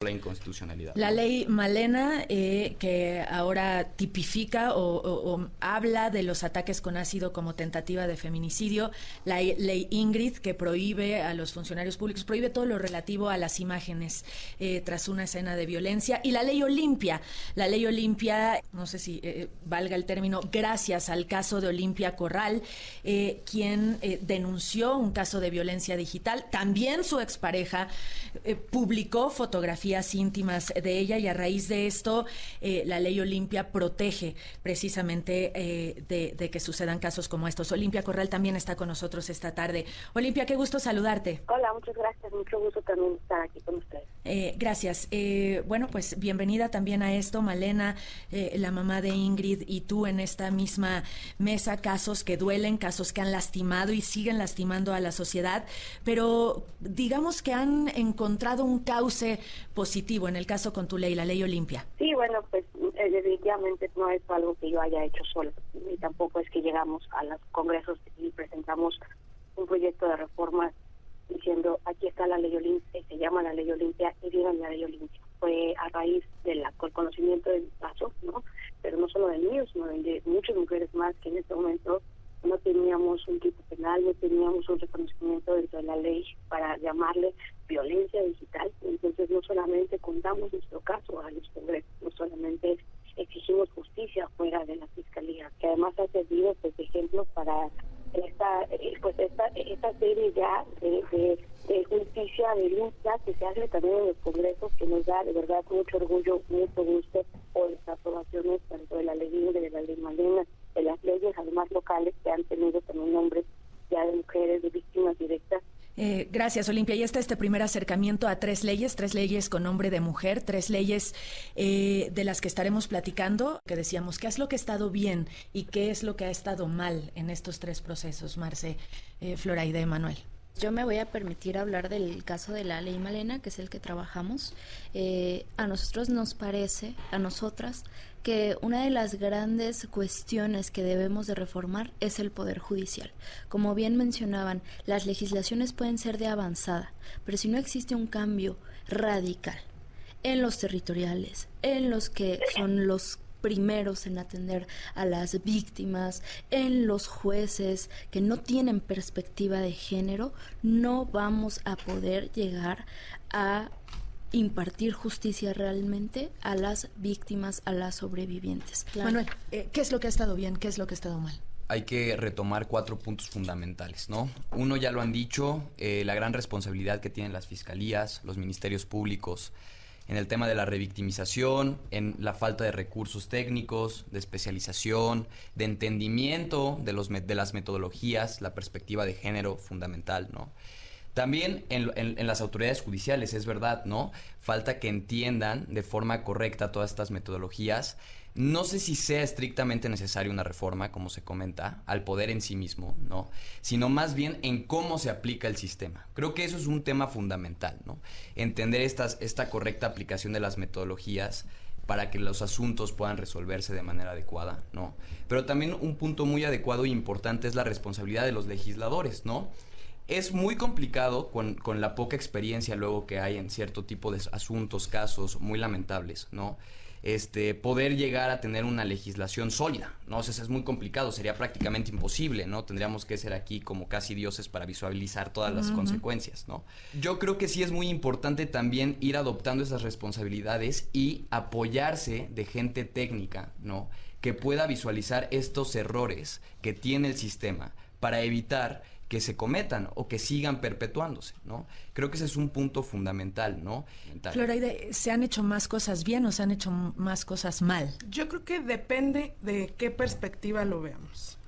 la inconstitucionalidad. La ley Malena, que ahora tipifica o habla de los ataques con ácido como tentativa de feminicidio, la ley Ingrid, que prohíbe a los funcionarios públicos, prohíbe todo lo relativo a las imágenes tras una escena de violencia, y la ley Olimpia, no sé si valga el término, gracias al caso de Olimpia Corral, quien denunció un caso de violencia digital. También su expareja publicó fotografías íntimas de ella, y a raíz de esto la ley Olimpia protege precisamente de que sucedan casos como estos. Olimpia Corral también está con nosotros esta tarde. Olimpia, qué gusto saludarte. Hola, muchas gracias, mucho gusto también estar aquí con ustedes. Gracias. Bueno, pues bienvenida también a esto, Malena, la mamá de Ingrid, y tú en esta misma mesa, casos que duelen, casos que han lastimado y siguen lastimando a la sociedad, pero digamos que han encontrado un cauce positivo en el caso con tu ley, la ley Olimpia. Sí, bueno, pues definitivamente no es algo que yo haya hecho sola, y tampoco es que llegamos a los congresos y presentamos un proyecto de reforma diciendo aquí está la ley Olimpia, se llama la ley Olimpia y digan la ley Olimpia. Fue a raíz del conocimiento del caso, ¿no? Pero no solo del mío, sino de muchas mujeres más que en este momento no teníamos un tipo penal, no teníamos un reconocimiento dentro de la ley para llamarle violencia digital. Entonces no solamente contamos nuestro caso a los congresos, no solamente exigimos justicia fuera de la fiscalía, que además ha servido pues de ejemplo para esta serie ya de justicia, de lucha que se hace también en los congresos, que nos da de verdad mucho orgullo, mucho gusto por las aprobaciones tanto de la ley Ingrid, de la ley Malena, de las leyes además locales que han tenido también nombres ya de mujeres, de víctimas directas. Gracias, Olimpia. Y está este primer acercamiento a tres leyes con nombre de mujer, tres leyes de las que estaremos platicando, que decíamos, ¿qué es lo que ha estado bien y qué es lo que ha estado mal en estos tres procesos, Marce, Floraide, Manuel? Yo me voy a permitir hablar del caso de la ley Malena, que es el que trabajamos. A nosotros nos parece, a nosotras, que una de las grandes cuestiones que debemos de reformar es el Poder Judicial. Como bien mencionaban, las legislaciones pueden ser de avanzada, pero si no existe un cambio radical en los territoriales, en los que son los primeros en atender a las víctimas, en los jueces que no tienen perspectiva de género, no vamos a poder llegar a impartir justicia realmente a las víctimas, a las sobrevivientes. Claro. Manuel, ¿qué es lo que ha estado bien? ¿Qué es lo que ha estado mal? Hay que retomar 4 puntos fundamentales, ¿no? Uno, ya lo han dicho, la gran responsabilidad que tienen las fiscalías, los ministerios públicos, en el tema de la revictimización, en la falta de recursos técnicos, de especialización, de entendimiento de las metodologías, la perspectiva de género fundamental, ¿no? También en las autoridades judiciales, es verdad, ¿no? Falta que entiendan de forma correcta todas estas metodologías. No sé si sea estrictamente necesaria una reforma, como se comenta, al poder en sí mismo, ¿no? Sino más bien en cómo se aplica el sistema. Creo que eso es un tema fundamental, ¿no? Entender esta correcta aplicación de las metodologías para que los asuntos puedan resolverse de manera adecuada, ¿no? Pero también un punto muy adecuado e importante es la responsabilidad de los legisladores, ¿no? Es muy complicado con la poca experiencia luego que hay en cierto tipo de asuntos, casos muy lamentables, ¿no? Poder llegar a tener una legislación sólida, ¿no? O sea, es muy complicado, sería prácticamente imposible, ¿no? Tendríamos que ser aquí como casi dioses para visualizar todas las consecuencias, ¿no? Yo creo que sí es muy importante también ir adoptando esas responsabilidades y apoyarse de gente técnica, ¿no? Que pueda visualizar estos errores que tiene el sistema para evitar que se cometan o que sigan perpetuándose, ¿no? Creo que ese es un punto fundamental, ¿no? Floraide, ¿se han hecho más cosas bien o se han hecho más cosas mal? Yo creo que depende de qué perspectiva lo veamos.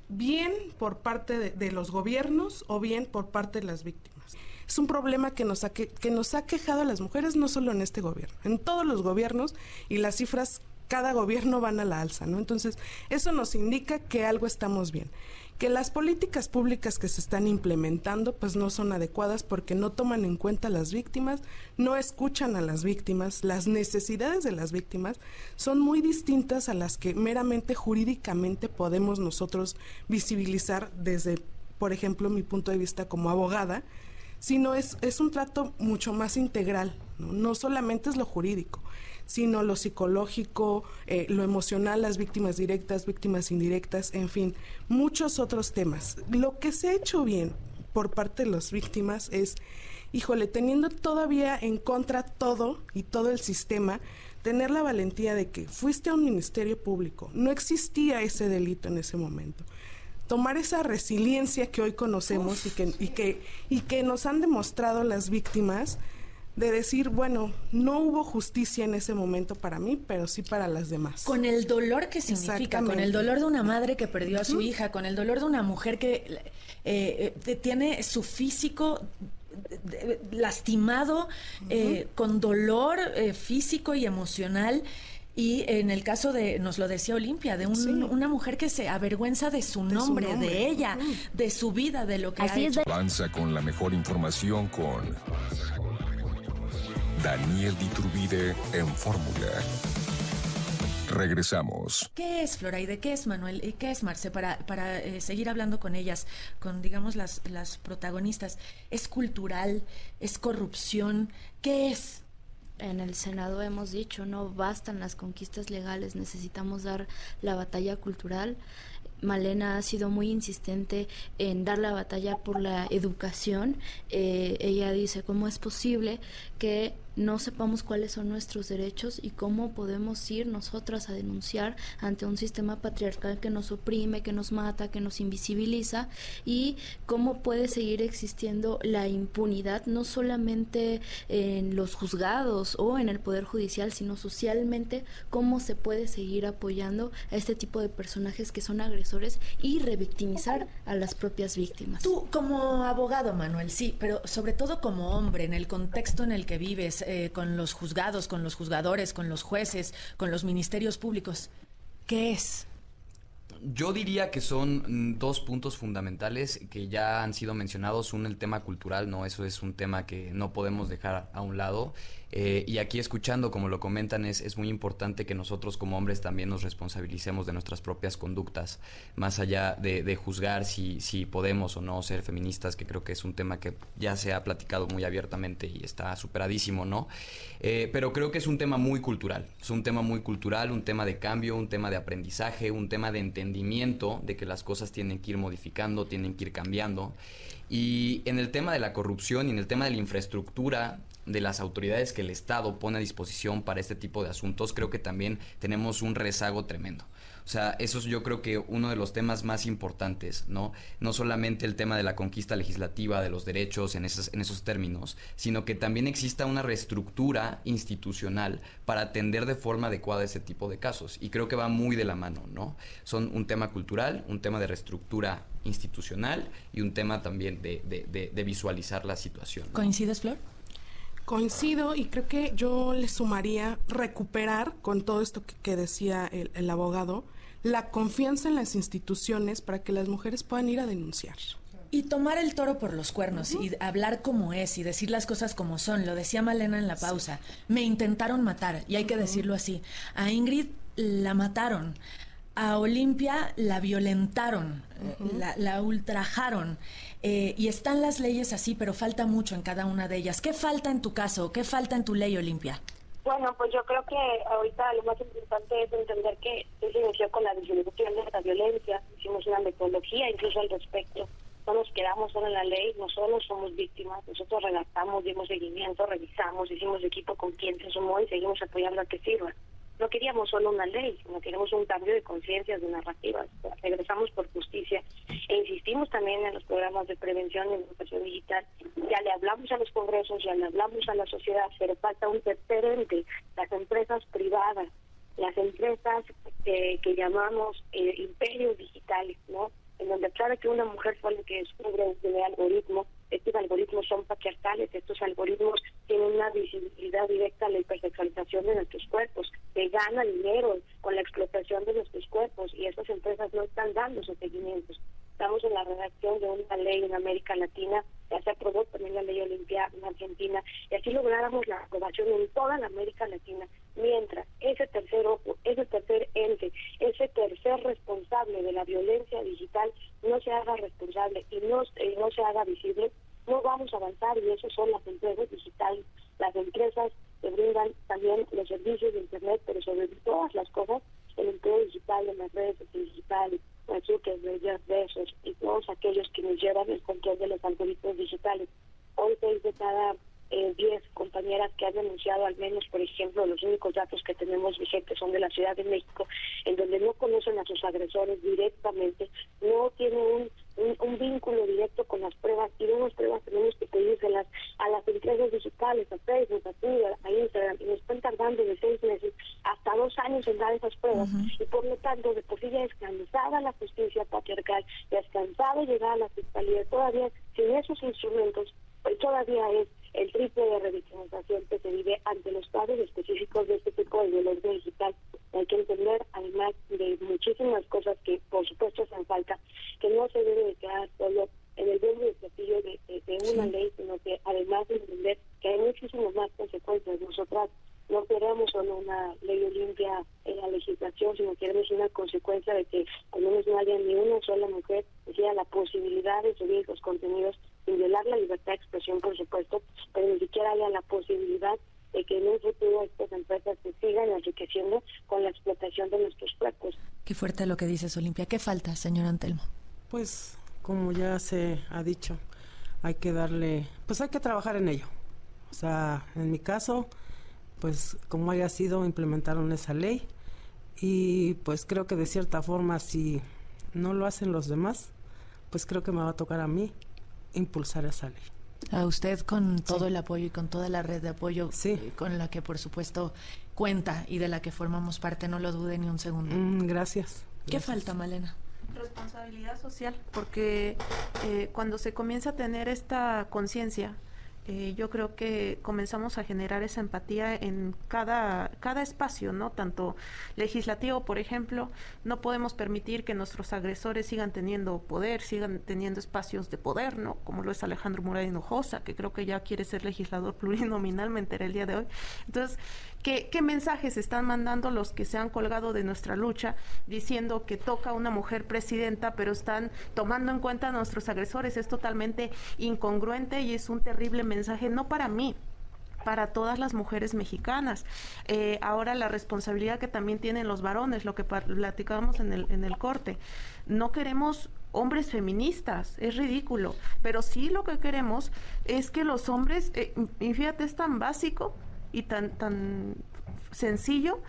Bien por parte de los gobiernos o bien por parte de las víctimas. Es un problema que nos ha quejado a las mujeres, no solo en este gobierno, en todos los gobiernos, y las cifras cada gobierno van a la alza, ¿no? Entonces, eso nos indica que algo estamos bien. Que las políticas públicas que se están implementando pues no son adecuadas porque no toman en cuenta a las víctimas, no escuchan a las víctimas, las necesidades de las víctimas son muy distintas a las que meramente jurídicamente podemos nosotros visibilizar desde, por ejemplo, mi punto de vista como abogada, sino es un trato mucho más integral, No solamente es lo jurídico, sino lo psicológico, lo emocional, las víctimas directas, víctimas indirectas, en fin, muchos otros temas. Lo que se ha hecho bien por parte de las víctimas es, híjole, teniendo todavía en contra todo y todo el sistema, tener la valentía de que fuiste a un ministerio público, no existía ese delito en ese momento. Tomar esa resiliencia que hoy conocemos y que nos han demostrado las víctimas, de decir, bueno, no hubo justicia en ese momento para mí, pero sí para las demás. Con el dolor que significa, con el dolor de una madre que perdió a su hija, con el dolor de una mujer que tiene su físico lastimado, con dolor físico y emocional. Y en el caso de, nos lo decía Olimpia, de una mujer que se avergüenza de su nombre, de ella, de su vida, de lo que ha hecho. Avanza con la mejor información con Daniel Iturbide en Fórmula. Regresamos. ¿Qué es Floraide? ¿Qué es Manuel? ¿Y qué es Marce? Para seguir hablando con ellas, con, digamos, las protagonistas. ¿Es cultural? ¿Es corrupción? ¿Qué es? En el Senado hemos dicho, no bastan las conquistas legales, necesitamos dar la batalla cultural. Malena ha sido muy insistente en dar la batalla por la educación. Ella dice, ¿cómo es posible que no sepamos cuáles son nuestros derechos y cómo podemos ir nosotras a denunciar ante un sistema patriarcal que nos oprime, que nos mata, que nos invisibiliza, y cómo puede seguir existiendo la impunidad no solamente en los juzgados o en el Poder Judicial, sino socialmente, cómo se puede seguir apoyando a este tipo de personajes que son agresores y revictimizar a las propias víctimas. Tú como abogado, Manuel, sí, pero sobre todo como hombre, en el contexto en el que vives, con los juzgados, con los juzgadores, con los jueces, con los ministerios públicos, ¿qué es? Yo diría que son dos puntos fundamentales que ya han sido mencionados. Uno, el tema cultural, ¿no? Eso es un tema que no podemos dejar a un lado. Y aquí escuchando, como lo comentan, es muy importante que nosotros como hombres también nos responsabilicemos de nuestras propias conductas, más allá de juzgar si podemos o no ser feministas, que creo que es un tema que ya se ha platicado muy abiertamente y está superadísimo, ¿no? Pero creo que es un tema muy cultural, un tema de cambio, un tema de aprendizaje, un tema de entendimiento de que las cosas tienen que ir modificando, tienen que ir cambiando. Y en el tema de la corrupción y en el tema de la infraestructura de las autoridades que el Estado pone a disposición para este tipo de asuntos, creo que también tenemos un rezago tremendo. O sea, eso es, yo creo que uno de los temas más importantes, ¿no? No solamente el tema de la conquista legislativa, de los derechos en esos términos, sino que también exista una reestructura institucional para atender de forma adecuada ese tipo de casos. Y creo que va muy de la mano, ¿no? Son un tema cultural, un tema de reestructura institucional y un tema también de visualizar la situación, ¿no? ¿Coincides, Flor? Coincido, y creo que yo le sumaría recuperar, con todo esto que decía el abogado, la confianza en las instituciones para que las mujeres puedan ir a denunciar. Y tomar el toro por los cuernos, y hablar como es, y decir las cosas como son. Lo decía Malena en la pausa. Me intentaron matar, y hay que decirlo así. A Ingrid la mataron. A Olimpia la violentaron, la ultrajaron. Y están las leyes así, pero falta mucho en cada una de ellas. ¿Qué falta en tu caso? ¿Qué falta en tu ley, Olimpia? Bueno, pues yo creo que ahorita lo más importante es entender que se inició con la disolución de la violencia. Hicimos una metodología incluso al respecto. No nos quedamos solo en la ley, no solo somos víctimas. Nosotros redactamos, dimos seguimiento, revisamos, hicimos equipo con quien se sumó y seguimos apoyando a que sirva. No queríamos solo una ley, sino queríamos un cambio de conciencias, de narrativas. Regresamos por justicia e insistimos también en los programas de prevención y educación digital. Ya le hablamos a los congresos, ya le hablamos a la sociedad, pero falta un tercer ente, las empresas privadas, las empresas que llamamos imperios digitales, ¿no? En donde claro que una mujer fue la que descubre este algoritmo. Estos algoritmos son patriarcales, estos algoritmos tienen una visibilidad directa a la hipersexualización de nuestros cuerpos, se gana dinero con la explotación de nuestros cuerpos y estas empresas no están dando esos seguimientos. Estamos en la redacción de una ley en América Latina, ya se aprobó también la ley Olimpia en Argentina, y así lográramos la aprobación en toda la América Latina, mientras ese tercer ojo, ese tercer ente, ese tercer responsable de la violencia digital no se haga responsable y no se haga visible, no vamos a avanzar, y eso son las empresas digitales, las empresas servicios de Internet, pero sobre todas las cosas, el empleo digital en las redes digitales, Mark Zuckerberg, Jeff Bezos y todos aquellos que nos llevan el control de los algoritmos digitales. Hoy 6 de cada 10 compañeras que han denunciado, al menos, por ejemplo, los únicos datos que tenemos vigentes son de la Ciudad de México, en donde no conocen a sus agresores directamente, no tienen un vínculo directo con las pruebas, y de unas pruebas tenemos que pedírselas a las empresas digitales, a Facebook, a Twitter, a Instagram, y nos están tardando de 6 meses hasta 2 años en dar esas pruebas, y por lo tanto, de por sí ya es cansada la justicia patriarcal, ya es cansado llegar a la fiscalía, todavía sin esos instrumentos, pues todavía es el triple de revictimización que se vive ante los casos específicos de este tipo de violencia digital. Hay que entender, además de muchísimas cosas que por supuesto hacen falta, que no se debe de quedar solo en el bombo de platillo de una ley, sino que además de entender que hay muchísimas más consecuencias. Nosotras no queremos solo una ley Olimpia en la legislación, sino queremos una consecuencia de que al menos no haya ni una sola mujer que tenga la posibilidad de subir los contenidos sin violar la libertad de expresión, por supuesto, pero ni siquiera haya la posibilidad de que en un futuro estas empresas se sigan enriqueciendo con la explotación de nuestros cuerpos. Qué fuerte lo que dices, Olimpia. ¿Qué falta, señor Antelmo? Pues, como ya se ha dicho, hay que trabajar en ello. O sea, en mi caso, pues como haya sido, implementaron esa ley y pues creo que de cierta forma, si no lo hacen los demás, pues creo que me va a tocar a mí impulsar esa ley. A usted con todo el apoyo y con toda la red de apoyo con la que por supuesto cuenta y de la que formamos parte, no lo dude ni un segundo. Gracias. ¿Qué falta, Malena? Responsabilidad social, porque cuando se comienza a tener esta conciencia, yo creo que comenzamos a generar esa empatía en cada espacio, ¿no? Tanto legislativo, por ejemplo, no podemos permitir que nuestros agresores sigan teniendo poder, sigan teniendo espacios de poder, ¿no? Como lo es Alejandro Murat Hinojosa, que creo que ya quiere ser legislador plurinominal, me enteré el día de hoy. Entonces, ¿qué mensajes están mandando los que se han colgado de nuestra lucha diciendo que toca una mujer presidenta, pero están tomando en cuenta a nuestros agresores? Es totalmente incongruente y es un terrible mensaje, no para mí, para todas las mujeres mexicanas. Ahora la responsabilidad que también tienen los varones, lo que platicábamos en el corte. No queremos hombres feministas, es ridículo, pero sí lo que queremos es que los hombres, y fíjate, es tan básico y tan sencillo,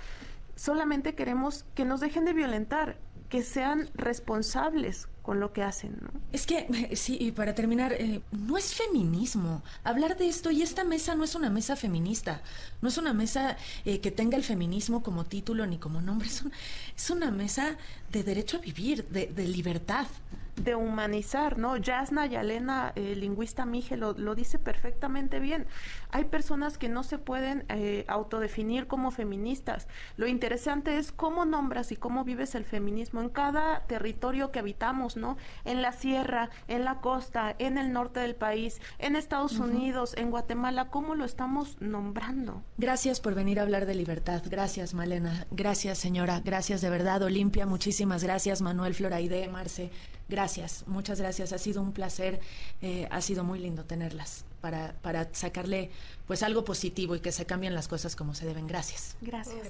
solamente queremos que nos dejen de violentar, que sean responsables con lo que hacen, ¿no? Es que, sí, y para terminar, no es feminismo hablar de esto, y esta mesa no es una mesa feminista, no es una mesa que tenga el feminismo como título ni como nombre, es una mesa de derecho a vivir, de libertad. De humanizar, ¿no? Yasna Yalena, lingüista mije, lo dice perfectamente bien. Hay personas que no se pueden autodefinir como feministas. Lo interesante es cómo nombras y cómo vives el feminismo en cada territorio que habitamos, ¿no? En la sierra, en la costa, en el norte del país, en Estados Unidos, en Guatemala, ¿cómo lo estamos nombrando? Gracias por venir a hablar de libertad. Gracias, Malena. Gracias, señora. Gracias de verdad, Olimpia. Muchísimas gracias, Manuel, Floraide, Marce. Gracias, muchas gracias. Ha sido un placer, ha sido muy lindo tenerlas para sacarle pues algo positivo y que se cambien las cosas como se deben. Gracias. Gracias.